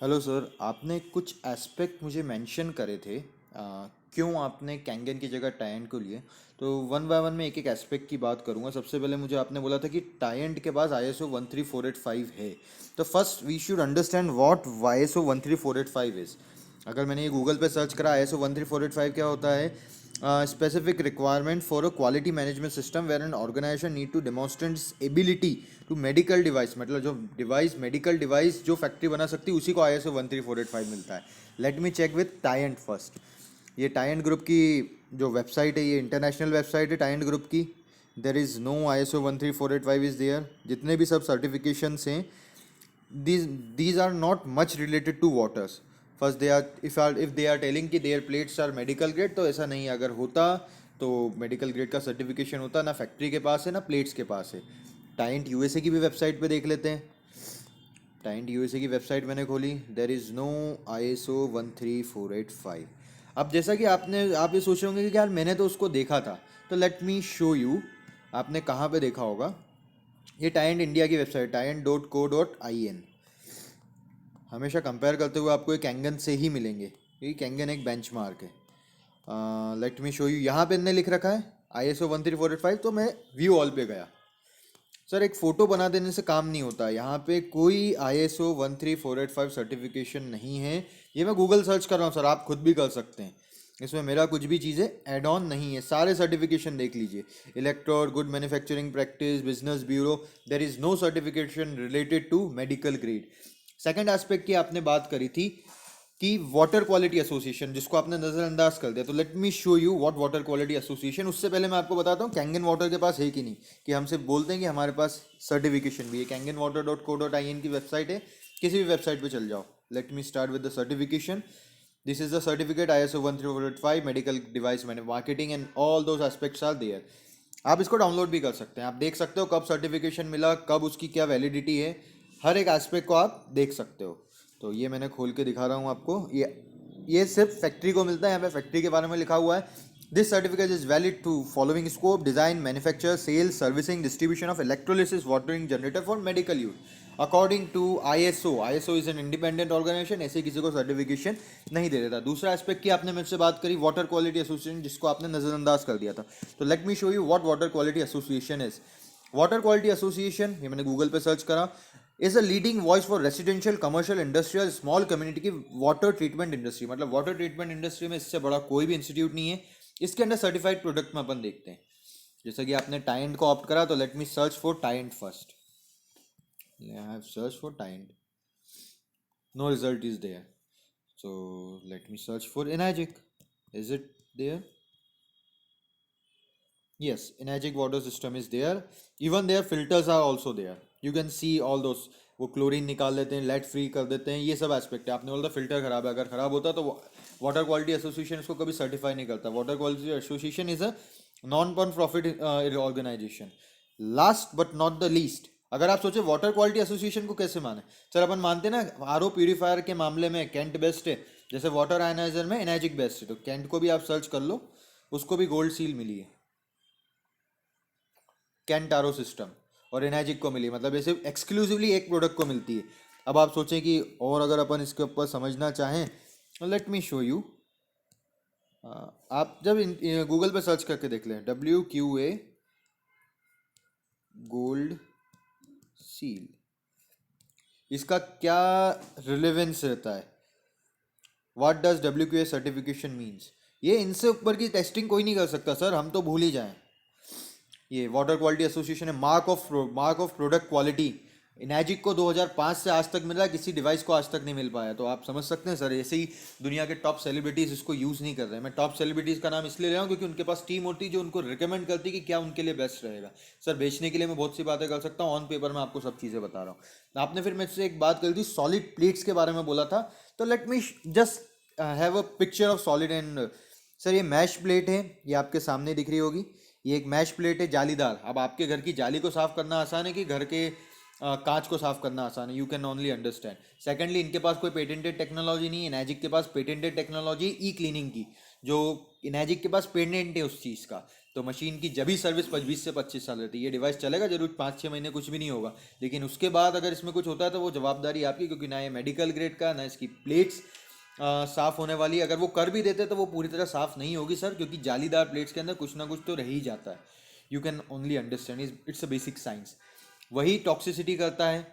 Hello sir, आपने कुछ aspect मुझे मेंशन करे थे। क्यों आपने कैंगन की जगह टायंट को लिए? तो वन बाय वन मैं एक एक एस्पेक्ट की बात करूंगा। सबसे पहले मुझे आपने बोला था कि टायंट के पास ISO 13485 है। तो first we should understand what ISO 13485 is. अगर मैंने ये गूगल पे सर्च करा ISO 13485 क्या होता है, specific requirement for a quality management system where an organization need to demonstrate its ability to medical device, मतलब जो डिवाइस मेडिकल डिवाइस जो फैक्ट्री बना सकती है उसी को ISO 13485 मिलता है। Let me check with Tyant first. ये टायंट ग्रुप की जो वेबसाइट है, ये इंटरनेशनल वेबसाइट है टायंट ग्रुप की। There is no ISO 13485 is there. जितने भी सब सर्टिफिकेशंस हैं, these are not much related to waters. First they are, if they are telling कि their plates are medical grade, तो ऐसा नहीं है। अगर होता तो मेडिकल ग्रेड का सर्टिफिकेशन होता, ना फैक्ट्री के पास है ना प्लेट्स के पास है। टाइंट यूएसए की भी वेबसाइट पे देख लेते हैं। टाइंट यूएसए की वेबसाइट मैंने खोली, देर इज़ नो ISO 13485। अब जैसा कि आप ये सोच रहे होंगे कि यार मैंने तो उसको देखा था, तो लेट मी शो यू। आपने कहाँ पे देखा होगा? ये टाइंट इंडिया की वेबसाइट टाइंट.co.in। हमेशा कंपेयर करते हुए आपको ये कैंगन से ही मिलेंगे, क्योंकि कैंगन एक बेंचमार्क है। Let me show you. यहाँ पे इनने लिख रखा है ISO 13485, तो मैं व्यू ऑल पे गया। सर, एक फ़ोटो बना देने से काम नहीं होता। यहाँ पे कोई ISO 13485 सर्टिफिकेशन नहीं है। ये मैं गूगल सर्च कर रहा हूँ सर, आप खुद भी कर सकते हैं। इसमें मेरा कुछ भी चीज़ें एड ऑन नहीं है। सारे सर्टिफिकेशन देख लीजिए, इलेक्ट्रोर, good manufacturing practice, business bureau. There is no certification related to medical grade. Second aspect की आपने बात करी थी कि वाटर क्वालिटी एसोसिएशन, जिसको आपने नज़रअंदाज कर दिया। तो let me show you what water quality association. उससे पहले मैं आपको बताता हूँ कैंगन वाटर के पास है कि नहीं, कि हमसे बोलते हैं कि हमारे पास सर्टिफिकेशन भी है। कैंगन वाटर .co.in की वेबसाइट है, किसी भी वेबसाइट पे चल जाओ। Let me start with the certification. This is the certificate ISO 13485 medical device marketing and all those aspects are there. आप इसको डाउनलोड भी कर सकते हैं। आप देख सकते हो कब सर्टिफिकेशन मिला, कब उसकी क्या वैलिडिटी है, हर एक एस्पेक्ट को आप देख सकते हो। तो ये मैंने खोल के दिखा रहा हूँ आपको। ये सिर्फ फैक्ट्री को मिलता है। यहाँ पे फैक्ट्री के बारे में लिखा हुआ है, this certificate is valid to following scope: design, manufacture, sales, servicing, distribution of electrolysis watering generator for medical use according to ISO is an independent organisation. ऐसे किसी को सर्टिफिकेशन नहीं दे देता। दूसरा एस्पेक्ट की आपने मुझसे बात करी, वाटर क्वालिटी एसोसिएशन, जिसको आपने नजरअंदाज कर दिया था। तो let me show you what water quality association is. Water quality association, ये मैंने गूगल पे सर्च करा, is a leading voice for residential, commercial, industrial, small community की वाटर ट्रीटमेंट इंडस्ट्री। मतलब वाटर ट्रीटमेंट इंडस्ट्री में इससे बड़ा कोई भी इंस्टीट्यूट नहीं है। इसके अंदर सर्टिफाइड प्रोडक्ट में अपन देखते हैं। जैसा कि आपने टाइंट को ऑप्ट करा, तो let me search for Tyant first. I have search for Tyant, no result is there. So let me search for Enagic. Is it there? Yes, Enagic water system is there. Even their filters are also there. You can see all those. वो chlorine निकाल देते हैं, lead free कर देते हैं, ये सब aspect है। आपने बोला फिल्टर खराब है, अगर खराब होता तो वाटर क्वालिटी एसोसिएशन इसको कभी सर्टिफाई नहीं करता। Water quality association is a non profit organisation. Last but not the least, अगर आप सोचे वाटर क्वालिटी एसोसिएशन को कैसे माने, सर अपन मानते हैं ना आरओ प्यूरिफायर के मामले में कैंट बेस्ट है, जैसे वाटर आयनाइजर में एनाजिक बेस्ट है, तो कैंट को भी आप सर्च कर लो, उसको भी गोल्ड सील मिली है, कैंट आरओ सिस्टम। और एनाजिक को मिली, मतलब ऐसे एक्सक्लूसिवली एक प्रोडक्ट को मिलती है। अब आप सोचें कि और अगर अपन इसके ऊपर समझना चाहें, तो लेट मी शो यू। आप जब गूगल पे सर्च करके देख लें WQA गोल्ड सील, इसका क्या रिलेवेंस रहता है, what does WQA certification means. ये इनसे ऊपर की टेस्टिंग कोई नहीं कर सकता सर, हम तो भूल ही जाएं। ये वाटर क्वालिटी एसोसिएशन है, मार्क ऑफ प्रोडक्ट क्वालिटी। इनैजिक को 2005 से आज तक मिला, किसी डिवाइस को आज तक नहीं मिल पाया। तो आप समझ सकते हैं सर, ऐसे ही दुनिया के टॉप सेलिब्रिटीज़ इसको यूज़ नहीं कर रहे हैं। मैं टॉप सेलिब्रिटीज़ का नाम इसलिए ले रहा हूँ क्योंकि उनके पास टीम होती है जो उनको रिकमेंड करती है कि क्या उनके लिए बेस्ट रहेगा। सर, बेचने के लिए मैं बहुत सी बातें कर सकता हूँ, ऑन पेपर मैं आपको सब चीज़ें बता रहा हूँ। आपने फिर मुझसे एक बात करी थी, सॉलिड प्लेट्स के बारे में बोला था, तो let me just have a picture of solid and. Sir, ये मैश प्लेट है, ये आपके सामने दिख रही होगी। ये एक मैश प्लेट है जालीदार। अब आपके घर की जाली को साफ करना आसान है कि घर के कांच को साफ करना आसान है? You can only understand. Secondly, इनके पास कोई पेटेंटेड टेक्नोलॉजी नहीं है। इनैजिक के पास पेटेंटेड टेक्नोलॉजी ई क्लीनिंग की, जो इनैजिक के पास पेटेंट है उस चीज़ का। तो मशीन की जब भी सर्विस 20 से 25 साल रहती है। ये डिवाइस चलेगा जरूर 5-6 महीने, कुछ भी नहीं होगा, लेकिन उसके बाद अगर इसमें कुछ होता है तो वो जवाबदारी आपकी, क्योंकि ना ये मेडिकल ग्रेड का, ना इसकी प्लेट्स साफ होने वाली है। अगर वो कर भी देते तो वो पूरी तरह साफ नहीं होगी सर, क्योंकि जालीदार प्लेट्स के अंदर कुछ ना कुछ तो रह ही जाता है। You can only understand, it's a basic science. वही टॉक्सिसिटी करता है।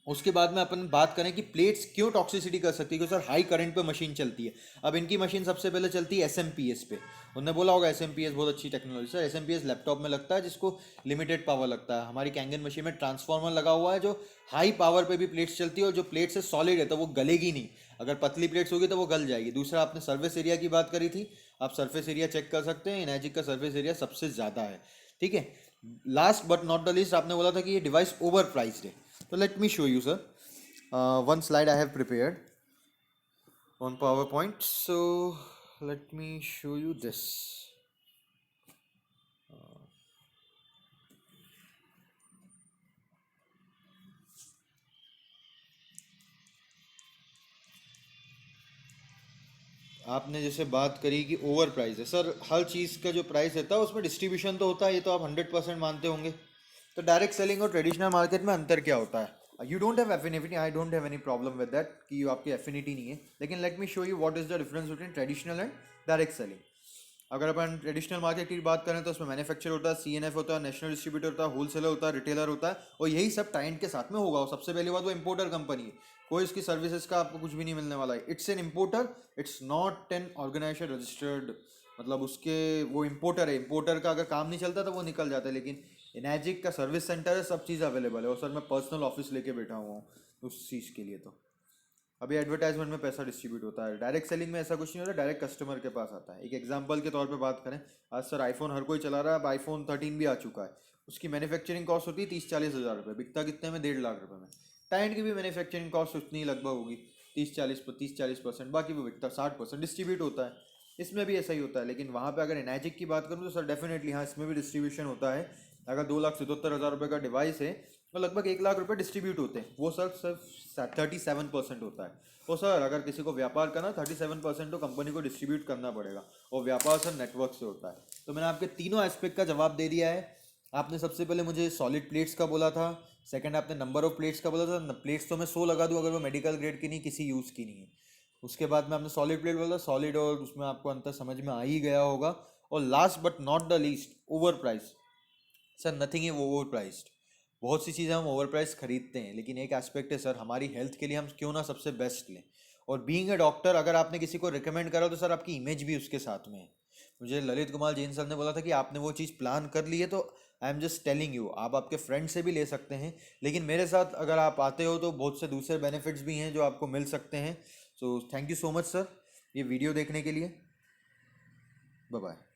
उसके बाद में अपन बात करें कि प्लेट्स क्यों टॉक्सिसिटी कर सकती है, क्योंकि सर हाई करंट पे मशीन चलती है। अब इनकी मशीन सबसे पहले चलती है एसएमपीएस पे। उन्होंने बोला होगा एसएमपीएस बहुत अच्छी टेक्नोलॉजी। सर एसएमपीएस लैपटॉप में लगता है जिसको लिमिटेड पावर लगता है। हमारी कैंगन मशीन में ट्रांसफार्मर लगा हुआ है जो हाई पावर पे भी प्लेट्स चलती है, और जो प्लेट्स है सॉलिड है तो वो गलेगी नहीं। अगर पतली प्लेट्स होगी तो वो गल जाएगी। दूसरा, आपने सर्विस एरिया की बात करी थी, आप सर्फेस एरिया चेक कर सकते हैं। इनर्जी का सर्फेस एरिया सबसे ज़्यादा है, ठीक है। Last but not the least, आपने बोला था कि ये डिवाइस ओवर प्राइस्ड है। तो let me show you sir one slide I have prepared on PowerPoint. So let me show you this. आपने जैसे बात करी कि ओवर प्राइस है, सर हर चीज़ का जो प्राइस रहता है उसमें डिस्ट्रीब्यूशन तो होता है, ये तो आप 100% मानते होंगे। तो डायरेक्ट सेलिंग और ट्रेडिशनल मार्केट में अंतर क्या होता है? You don't have affinity, I don't have any problem with that कि आपकी एफिनिटी नहीं है, लेकिन let me show you what is the difference between traditional and direct selling. अगर अपन ट्रेडिशनल मार्केट की बात करें तो उसमें मैन्युफैक्चर होता है, सीएनएफ होता है, नेशनल डिस्ट्रीब्यूटर होता है, होलसेलर होता है, रिटेलर होता है, और यही सब टाइंट के साथ में होगा। और सबसे पहली बात, वो इंपोर्टर कंपनी है, कोई इसकी सर्विसेज का आपको कुछ भी नहीं मिलने वाला है। It's an importer, it's not an organisation registered. मतलब उसके वो इंपोर्टर है, इंपोर्टर का अगर काम नहीं चलता तो वो निकल जाता है। लेकिन इनैजिक का सर्विस सेंटर है, सब चीज़ अवेलेबल है। और सर मैं पर्सनल ऑफिस लेके बैठा हुआ हूँ उस चीज़ के लिए। तो अभी एडवर्टाइजमेंट में पैसा डिस्ट्रीब्यूट होता है, डायरेक्ट सेलिंग में ऐसा कुछ नहीं होता, डायरेक्ट कस्टमर के पास आता है। एक एग्जांपल के तौर पे बात करें, आज सर आईफोन हर कोई चला रहा है, अब आईफोन 13 भी आ चुका है। उसकी मैन्युफैक्चरिंग कॉस्ट होती है 30-40 हज़ार रुपये, बिकता कितने में? 1.5 लाख रुपये में। टाइंट की भी मैन्युफैक्चरिंग कॉस्ट उतनी लगभग होगी, 30-40%। बाकी वो बिकता 60%, डिस्ट्रीब्यूट होता है। इसमें भी ऐसा ही होता है। लेकिन वहाँ पे अगर एनैजिक की बात करूँ तो सर डेफिनेटली हाँ, इसमें भी डिस्ट्रीब्यूशन होता है। अगर 2,77,000 रुपये का डिवाइस है तो लगभग 1 लाख रुपये डिस्ट्रीब्यूट होते हैं। वो सर सिर्फ 37% होता है। तो सर अगर किसी को व्यापार करना, 37% तो कंपनी को डिस्ट्रीब्यूट करना पड़ेगा, और व्यापार सर नेटवर्क से होता है। तो मैंने आपके तीनों एस्पेक्ट का जवाब दे दिया है। आपने सबसे पहले मुझे सॉलिड प्लेट्स का बोला था, सेकंड आपने नंबर ऑफ प्लेट्स का बोला था। प्लेट्स तो मैं 100 लगा दूँ अगर वो मेडिकल ग्रेड की नहीं, किसी यूज़ की नहीं है। उसके बाद में आपने सॉलिड प्लेट बोला, सॉलिड, और उसमें आपको अंतर समझ में आ ही गया होगा। और last but not the least, over price. Sir nothing is over priced. बहुत सी चीज़ें हम ओवर प्राइस खरीदते हैं, लेकिन एक एस्पेक्ट है सर, हमारी हेल्थ के लिए हम क्यों ना सबसे बेस्ट लें। और बीइंग ए डॉक्टर, अगर आपने किसी को रिकमेंड करा तो सर आपकी इमेज भी उसके साथ में है। मुझे ललित कुमार जैन सर ने बोला था कि आपने वो चीज़ प्लान कर ली है, तो I am just telling you, आप आपके फ्रेंड से भी ले सकते हैं, लेकिन मेरे साथ अगर आप आते हो तो बहुत से दूसरे बेनिफिट्स भी हैं जो आपको मिल सकते हैं। So thank you so much sir, ये वीडियो देखने के लिए। Bye bye.